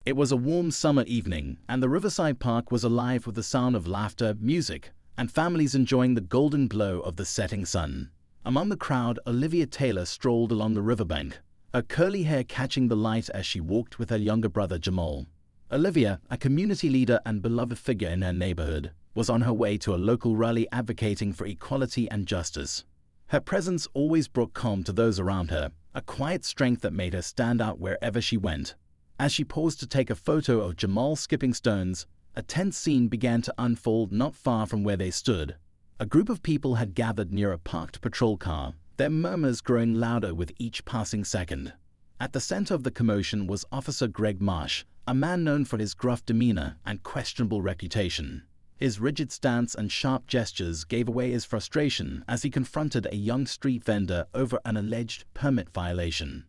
It was a warm summer evening, and the riverside park was alive with the sound of laughter, music, and families enjoying the golden glow of the setting sun. Among the crowd, Olivia Taylor strolled along the riverbank, her curly hair catching the light as she walked with her younger brother Jamal. Olivia, a community leader and beloved figure in her neighborhood, was on her way to a local rally advocating for equality and justice. Her presence always brought calm to those around her, a quiet strength that made her stand out wherever she went. As she paused to take a photo of Jamal skipping stones, a tense scene began to unfold not far from where they stood. A group of people had gathered near a parked patrol car, their murmurs growing louder with each passing second. At the center of the commotion was Officer Greg Marsh, a man known for his gruff demeanor and questionable reputation. His rigid stance and sharp gestures gave away his frustration as he confronted a young street vendor over an alleged permit violation.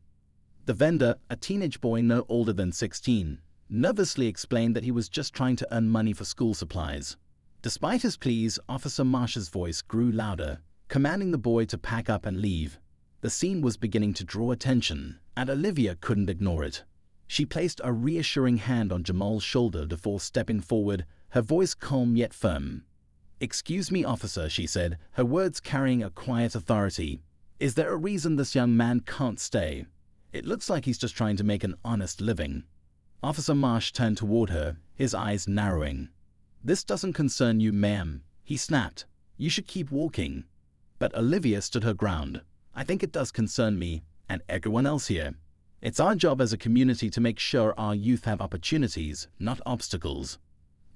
The vendor, a teenage boy no older than 16, nervously explained that he was just trying to earn money for school supplies. Despite his pleas, Officer Marsh's voice grew louder, commanding the boy to pack up and leave. The scene was beginning to draw attention, and Olivia couldn't ignore it. She placed a reassuring hand on Jamal's shoulder before stepping forward, her voice calm yet firm. "Excuse me, officer," she said, her words carrying a quiet authority. "Is there a reason this young man can't stay? It looks like he's just trying to make an honest living." Officer Marsh turned toward her, his eyes narrowing. "This doesn't concern you, ma'am," he snapped. "You should keep walking." But Olivia stood her ground. "I think it does concern me, and everyone else here. It's our job as a community to make sure our youth have opportunities, not obstacles."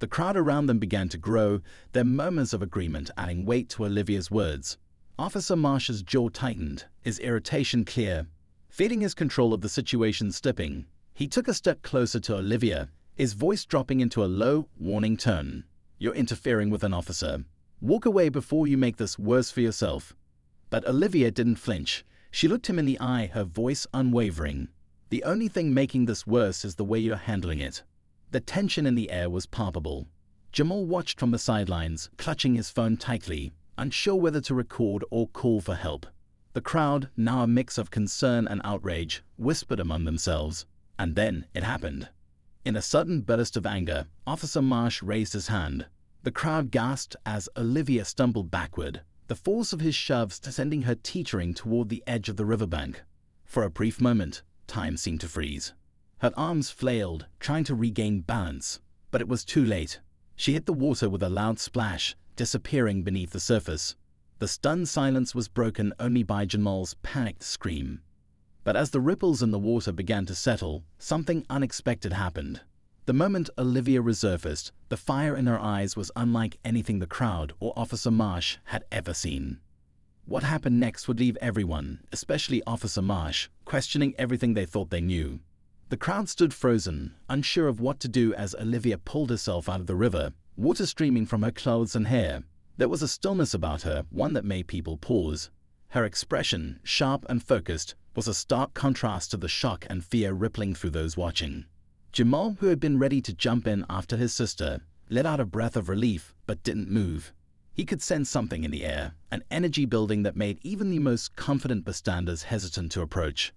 The crowd around them began to grow, their murmurs of agreement adding weight to Olivia's words. Officer Marsh's jaw tightened, his irritation clear. Feeling his control of the situation slipping, he took a step closer to Olivia, his voice dropping into a low, warning tone. "You're interfering with an officer. Walk away before you make this worse for yourself." But Olivia didn't flinch. She looked him in the eye, her voice unwavering. "The only thing making this worse is the way you're handling it." The tension in the air was palpable. Jamal watched from the sidelines, clutching his phone tightly, unsure whether to record or call for help. The crowd, now a mix of concern and outrage, whispered among themselves. And then it happened. In a sudden burst of anger, Officer Marsh raised his hand. The crowd gasped as Olivia stumbled backward, the force of his shove sending her teetering toward the edge of the riverbank. For a brief moment, time seemed to freeze. Her arms flailed, trying to regain balance, but it was too late. She hit the water with a loud splash, disappearing beneath the surface. The stunned silence was broken only by Jamal's panicked scream. But as the ripples in the water began to settle, something unexpected happened. The moment Olivia resurfaced, the fire in her eyes was unlike anything the crowd or Officer Marsh had ever seen. What happened next would leave everyone, especially Officer Marsh, questioning everything they thought they knew. The crowd stood frozen, unsure of what to do as Olivia pulled herself out of the river, water streaming from her clothes and hair. There was a stillness about her, one that made people pause. Her expression, sharp and focused, was a stark contrast to the shock and fear rippling through those watching. Jamal, who had been ready to jump in after his sister, let out a breath of relief but didn't move. He could sense something in the air, an energy building that made even the most confident bystanders hesitant to approach.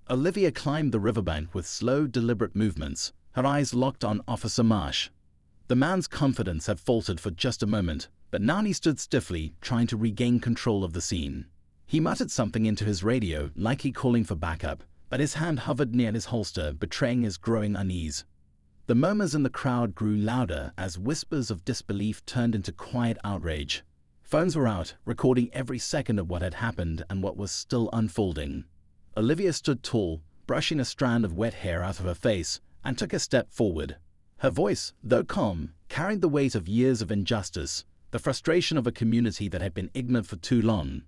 Olivia climbed the riverbank with slow, deliberate movements, her eyes locked on Officer Marsh. The man's confidence had faltered for just a moment, but now he stood stiffly, trying to regain control of the scene. He muttered something into his radio, likely calling for backup, but his hand hovered near his holster, betraying his growing unease. The murmurs in the crowd grew louder as whispers of disbelief turned into quiet outrage. Phones were out, recording every second of what had happened and what was still unfolding. Olivia stood tall, brushing a strand of wet hair out of her face, and took a step forward. Her voice, though calm, carried the weight of years of injustice, the frustration of a community that had been ignored for too long.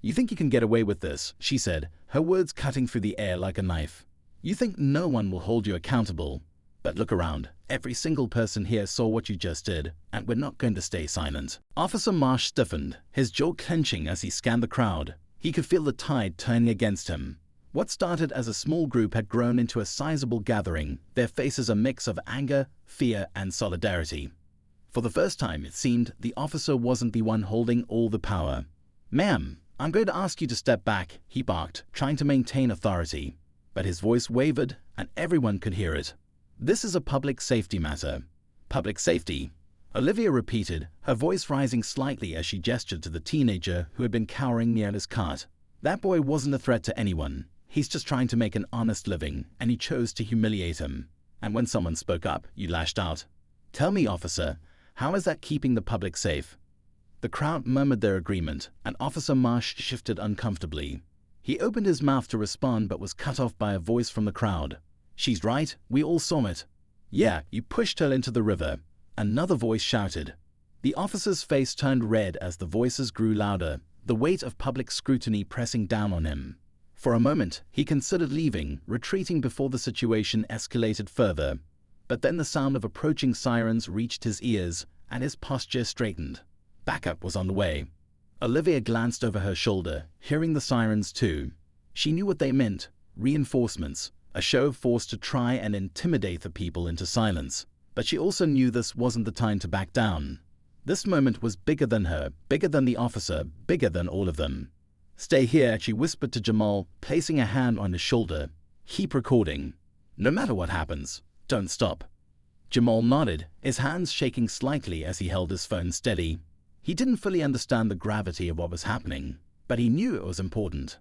"You think you can get away with this," she said, her words cutting through the air like a knife. "You think no one will hold you accountable. But look around. Every single person here saw what you just did, and we're not going to stay silent." Officer Marsh stiffened, his jaw clenching as he scanned the crowd. He could feel the tide turning against him. What started as a small group had grown into a sizable gathering, their faces a mix of anger, fear, and solidarity. For the first time, it seemed, the officer wasn't the one holding all the power. "Ma'am, I'm going to ask you to step back," he barked, trying to maintain authority. But his voice wavered, and everyone could hear it. This is a public safety matter. Public safety? Olivia repeated, her voice rising slightly as she gestured to the teenager who had been cowering near his cart. That boy wasn't a threat to anyone. He's just trying to make an honest living, and he chose to humiliate him. And when someone spoke up, you lashed out. Tell me, officer, how is that keeping the public safe? The crowd murmured their agreement, and Officer Marsh shifted uncomfortably. He opened his mouth to respond but was cut off by a voice from the crowd. She's right, we all saw it. Yeah, you pushed her into the river. Another voice shouted. The officer's face turned red as the voices grew louder, the weight of public scrutiny pressing down on him. For a moment, he considered leaving, retreating before the situation escalated further. But then the sound of approaching sirens reached his ears, and his posture straightened. Backup was on the way. Olivia glanced over her shoulder, hearing the sirens too. She knew what they meant: reinforcements, a show of force to try and intimidate the people into silence. But she also knew this wasn't the time to back down. This moment was bigger than her, bigger than the officer, bigger than all of them. Stay here, she whispered to Jamal, placing a hand on his shoulder. Keep recording. No matter what happens, don't stop. Jamal nodded, his hands shaking slightly as he held his phone steady. He didn't fully understand the gravity of what was happening, but he knew it was important.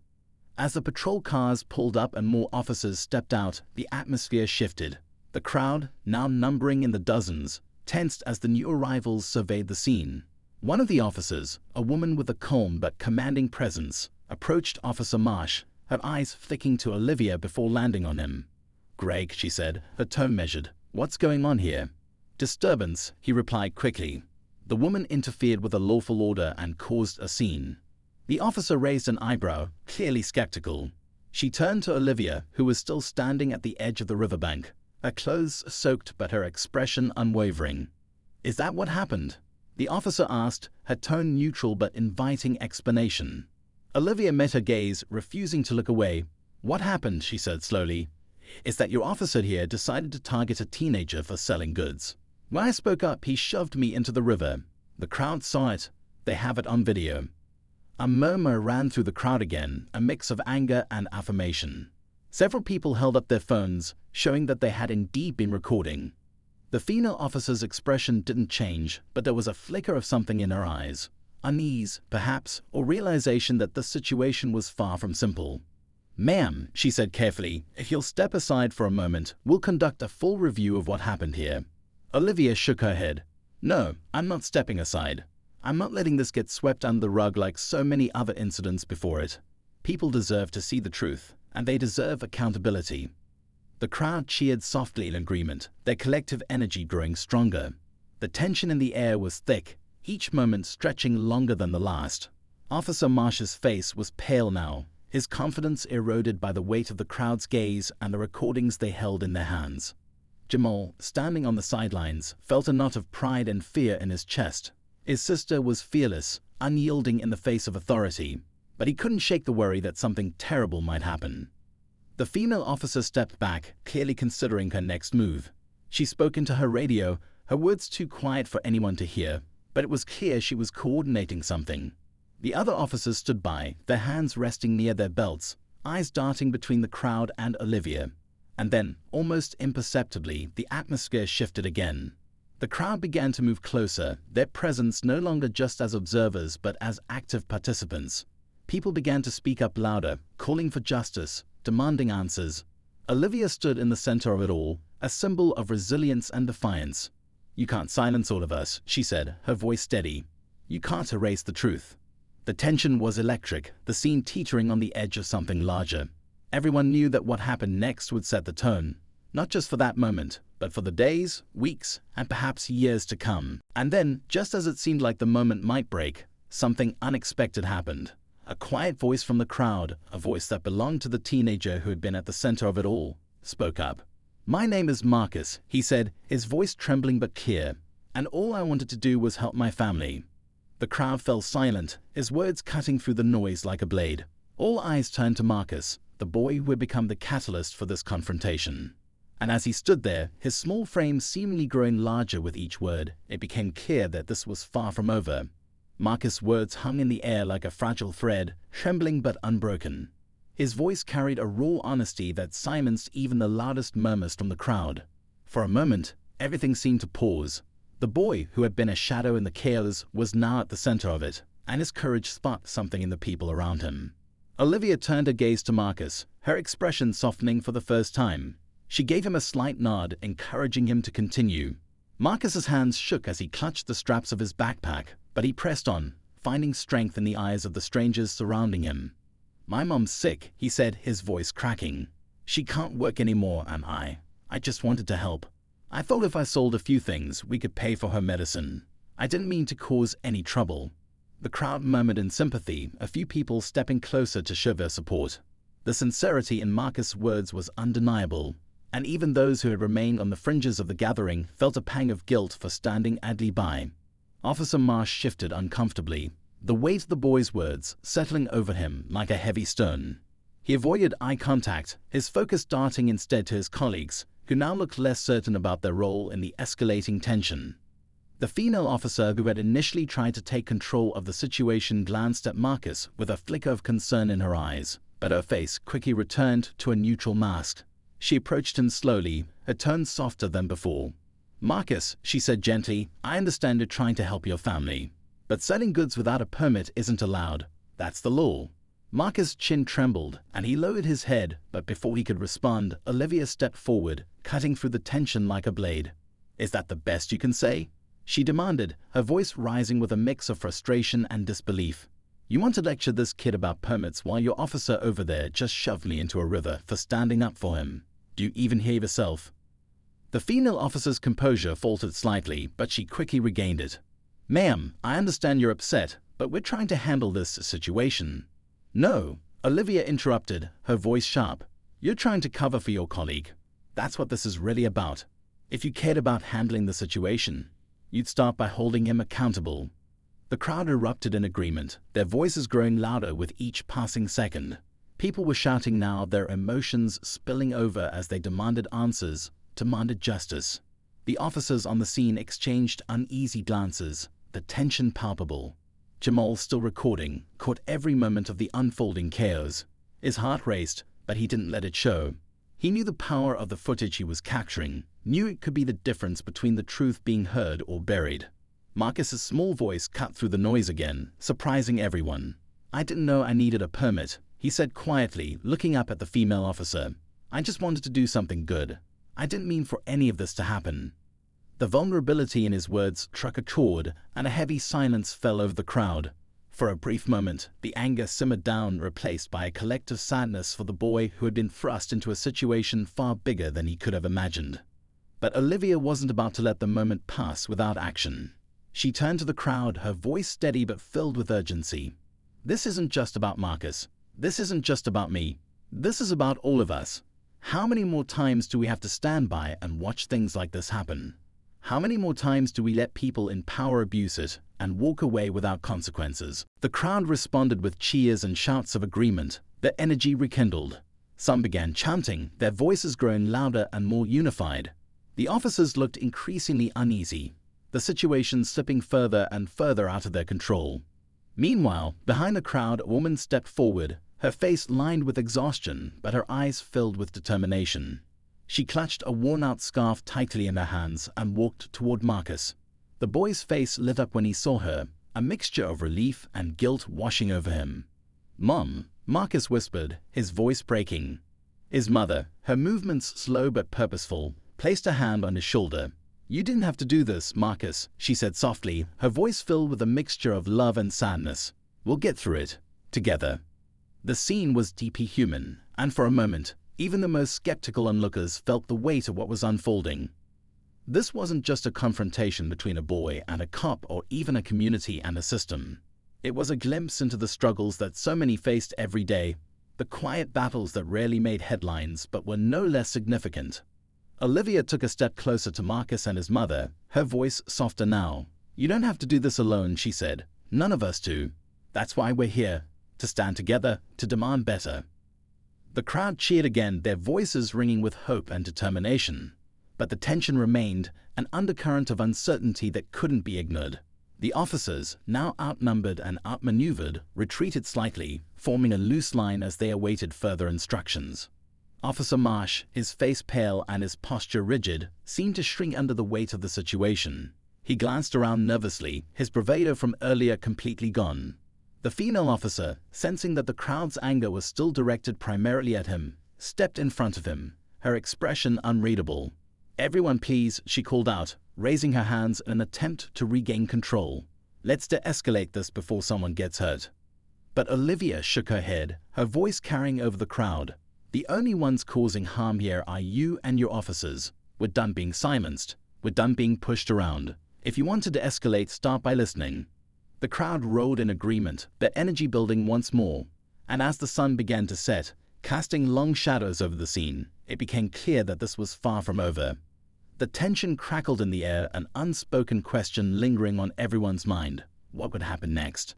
As the patrol cars pulled up and more officers stepped out, the atmosphere shifted. The crowd, now numbering in the dozens, tensed as the new arrivals surveyed the scene. One of the officers, a woman with a calm but commanding presence, approached Officer Marsh, her eyes flicking to Olivia before landing on him. "Greg," she said, her tone measured, "what's going on here?" "Disturbance," he replied quickly. The woman interfered with a lawful order and caused a scene. The officer raised an eyebrow, clearly skeptical. She turned to Olivia, who was still standing at the edge of the riverbank, her clothes soaked but her expression unwavering. "Is that what happened?" the officer asked, her tone neutral but inviting explanation. Olivia met her gaze, refusing to look away. "What happened," she said slowly, "is that your officer here decided to target a teenager for selling goods. When I spoke up, he shoved me into the river. The crowd saw it. They have it on video." A murmur ran through the crowd again, a mix of anger and affirmation. Several people held up their phones, showing that they had indeed been recording. The female officer's expression didn't change, but there was a flicker of something in her eyes. Unease, perhaps, or realization that the situation was far from simple. "Ma'am," she said carefully, "if you'll step aside for a moment, we'll conduct a full review of what happened here." Olivia shook her head. "No, I'm not stepping aside. I'm not letting this get swept under the rug like so many other incidents before it. People deserve to see the truth, and they deserve accountability." The crowd cheered softly in agreement, their collective energy growing stronger. The tension in the air was thick, each moment stretching longer than the last. Officer Marsh's face was pale now, his confidence eroded by the weight of the crowd's gaze and the recordings they held in their hands. Jamal, standing on the sidelines, felt a knot of pride and fear in his chest. His sister was fearless, unyielding in the face of authority, but he couldn't shake the worry that something terrible might happen. The female officer stepped back, clearly considering her next move. She spoke into her radio, her words too quiet for anyone to hear, but it was clear she was coordinating something. The other officers stood by, their hands resting near their belts, eyes darting between the crowd and Olivia. And then, almost imperceptibly, the atmosphere shifted again. The crowd began to move closer, their presence no longer just as observers but as active participants. People began to speak up louder, calling for justice, demanding answers. Olivia stood in the center of it all, a symbol of resilience and defiance. "You can't silence all of us," she said, her voice steady. "You can't erase the truth." The tension was electric, the scene teetering on the edge of something larger. Everyone knew that what happened next would set the tone, not just for that moment, but for the days, weeks, and perhaps years to come. And then, just as it seemed like the moment might break, something unexpected happened. A quiet voice from the crowd, a voice that belonged to the teenager who had been at the center of it all, spoke up. "My name is Marcus," he said, his voice trembling but clear, "and all I wanted to do was help my family." The crowd fell silent, his words cutting through the noise like a blade. All eyes turned to Marcus, the boy who had become the catalyst for this confrontation. And as he stood there, his small frame seemingly growing larger with each word, it became clear that this was far from over. Marcus' words hung in the air like a fragile thread, trembling but unbroken. His voice carried a raw honesty that silenced even the loudest murmurs from the crowd. For a moment, everything seemed to pause. The boy, who had been a shadow in the chaos, was now at the center of it, and his courage sparked something in the people around him. Olivia turned her gaze to Marcus, her expression softening for the first time. She gave him a slight nod, encouraging him to continue. Marcus's hands shook as he clutched the straps of his backpack, but he pressed on, finding strength in the eyes of the strangers surrounding him. "My mom's sick," he said, his voice cracking. "She can't work anymore, and I just wanted to help. I thought if I sold a few things, we could pay for her medicine. I didn't mean to cause any trouble." The crowd murmured in sympathy, a few people stepping closer to show their support. The sincerity in Marcus' words was undeniable, and even those who had remained on the fringes of the gathering felt a pang of guilt for standing idly by. Officer Marsh shifted uncomfortably, the weight of the boy's words settling over him like a heavy stone. He avoided eye contact, his focus darting instead to his colleagues, who now looked less certain about their role in the escalating tension. The female officer who had initially tried to take control of the situation glanced at Marcus with a flicker of concern in her eyes, but her face quickly returned to a neutral mask. She approached him slowly, her tone softer than before. "Marcus," she said gently, "I understand you're trying to help your family, but selling goods without a permit isn't allowed. That's the law." Marcus' chin trembled, and he lowered his head, but before he could respond, Olivia stepped forward, cutting through the tension like a blade. "Is that the best you can say?" she demanded, her voice rising with a mix of frustration and disbelief. "You want to lecture this kid about permits while your officer over there just shoved me into a river for standing up for him. Do you even hear yourself?" The female officer's composure faltered slightly, but she quickly regained it. "Ma'am, I understand you're upset, but we're trying to handle this situation." "No," Olivia interrupted, her voice sharp. "You're trying to cover for your colleague. That's what this is really about. If you cared about handling the situation, you'd start by holding him accountable." The crowd erupted in agreement, their voices growing louder with each passing second. People were shouting now, their emotions spilling over as they demanded answers, demanded justice. The officers on the scene exchanged uneasy glances, the tension palpable. Jamal, still recording, caught every moment of the unfolding chaos. His heart raced, but he didn't let it show. He knew the power of the footage he was capturing, knew it could be the difference between the truth being heard or buried. Marcus's small voice cut through the noise again, surprising everyone. "I didn't know I needed a permit," he said quietly, looking up at the female officer. "I just wanted to do something good. I didn't mean for any of this to happen." The vulnerability in his words struck a chord, and a heavy silence fell over the crowd. For a brief moment, the anger simmered down, replaced by a collective sadness for the boy who had been thrust into a situation far bigger than he could have imagined. But Olivia wasn't about to let the moment pass without action. She turned to the crowd, her voice steady but filled with urgency. "This isn't just about Marcus. This isn't just about me. This is about all of us. How many more times do we have to stand by and watch things like this happen? How many more times do we let people in power abuse it and walk away without consequences?" The crowd responded with cheers and shouts of agreement, their energy rekindled. Some began chanting, their voices growing louder and more unified. The officers looked increasingly uneasy, the situation slipping further and further out of their control. Meanwhile, behind the crowd, a woman stepped forward, her face lined with exhaustion, but her eyes filled with determination. She clutched a worn-out scarf tightly in her hands and walked toward Marcus. The boy's face lit up when he saw her, a mixture of relief and guilt washing over him. "Mom," Marcus whispered, his voice breaking. His mother, her movements slow but purposeful, placed a hand on his shoulder. "You didn't have to do this, Marcus," she said softly, her voice filled with a mixture of love and sadness. "We'll get through it, together." The scene was deeply human, and for a moment, even the most skeptical onlookers felt the weight of what was unfolding. This wasn't just a confrontation between a boy and a cop or even a community and a system. It was a glimpse into the struggles that so many faced every day, the quiet battles that rarely made headlines but were no less significant. Olivia took a step closer to Marcus and his mother, her voice softer now. "You don't have to do this alone," she said. "None of us do. That's why we're here, to stand together, to demand better." The crowd cheered again, their voices ringing with hope and determination. But the tension remained, an undercurrent of uncertainty that couldn't be ignored. The officers, now outnumbered and outmaneuvered, retreated slightly, forming a loose line as they awaited further instructions. Officer Marsh, his face pale and his posture rigid, seemed to shrink under the weight of the situation. He glanced around nervously, his bravado from earlier completely gone. The female officer, sensing that the crowd's anger was still directed primarily at him, stepped in front of him, her expression unreadable. "Everyone please," she called out, raising her hands in an attempt to regain control. "Let's de-escalate this before someone gets hurt." But Olivia shook her head, her voice carrying over the crowd. "The only ones causing harm here are you and your officers. We're done being silenced. We're done being pushed around. If you want to de-escalate, start by listening." The crowd roared in agreement, their energy building once more. And as the sun began to set, casting long shadows over the scene, it became clear that this was far from over. The tension crackled in the air, an unspoken question lingering on everyone's mind. What would happen next?